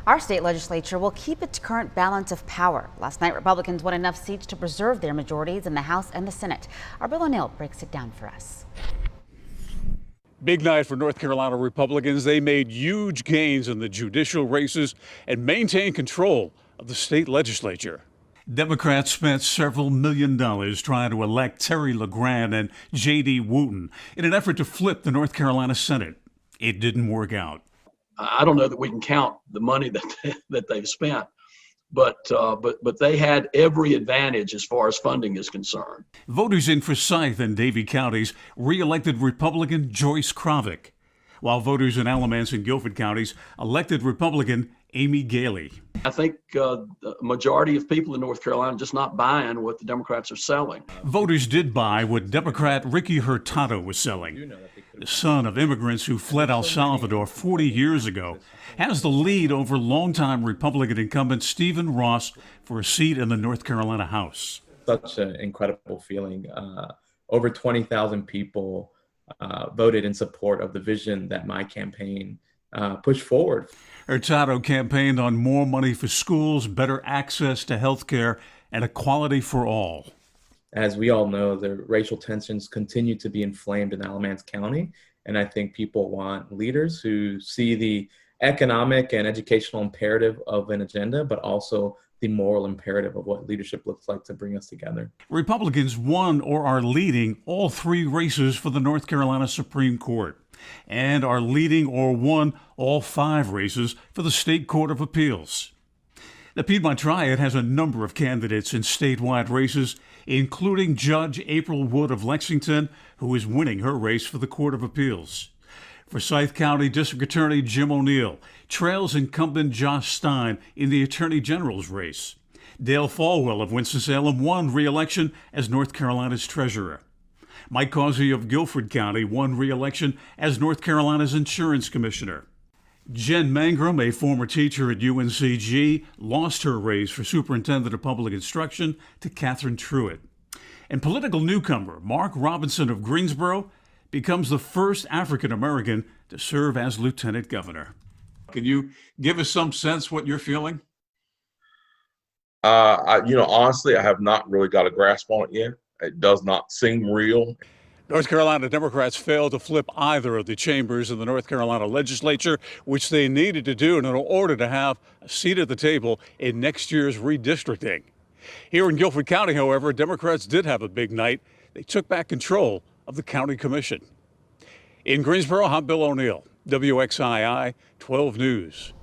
Our state legislature will keep its current balance of power. Last night, Republicans won enough seats to preserve their majorities in the House and the Senate. Our Bill O'Neill breaks it down for us. Big night for North Carolina Republicans. They made huge gains in the judicial races and maintained control of the state legislature. Democrats spent several $1 million trying to elect Terry LeGrand and J.D. Wooten in an effort to flip the North Carolina Senate. It didn't work out. I don't know that we can count the money that they've spent, but they had every advantage as far as funding is concerned. Voters in Forsyth and Davie counties re-elected Republican Joyce Kravick, while voters in Alamance and Guilford counties elected Republican Amy Galey. I think the majority of people in North Carolina are just not buying what the Democrats are selling. Voters did buy what Democrat Ricky Hurtado was selling. The son of immigrants who fled El Salvador 40 years ago has the lead over longtime Republican incumbent Stephen Ross for a seat in the North Carolina House. Such an incredible feeling. Over 20,000 people voted in support of the vision that my campaign pushed forward. Hurtado campaigned on more money for schools, better access to health care, and equality for all. As we all know, the racial tensions continue to be inflamed in Alamance County, and I think people want leaders who see the economic and educational imperative of an agenda, but also the moral imperative of what leadership looks like to bring us together. Republicans won or are leading all three races for the North Carolina Supreme Court and are leading or won all 5 races for the State Court of Appeals. The Piedmont Triad has a number of candidates in statewide races, including Judge April Wood of Lexington, who is winning her race for the Court of Appeals. Forsyth County District Attorney Jim O'Neill trails incumbent Josh Stein in the Attorney General's race. Dale Falwell of Winston-Salem won re-election as North Carolina's treasurer. Mike Causey of Guilford County won re-election as North Carolina's insurance commissioner. Jen Mangrum, a former teacher at UNCG, lost her race for superintendent of public instruction to Catherine Truitt. And political newcomer Mark Robinson of Greensboro becomes the first African-American to serve as lieutenant governor. Can you give us some sense what you're feeling? Honestly, I have not really got a grasp on it yet. It does not seem real. North Carolina Democrats failed to flip either of the chambers in the North Carolina legislature, which they needed to do in order to have a seat at the table in next year's redistricting. Here in Guilford County, however, Democrats did have a big night. They took back control of the county commission. In Greensboro, I'm Bill O'Neill, WXII 12 News.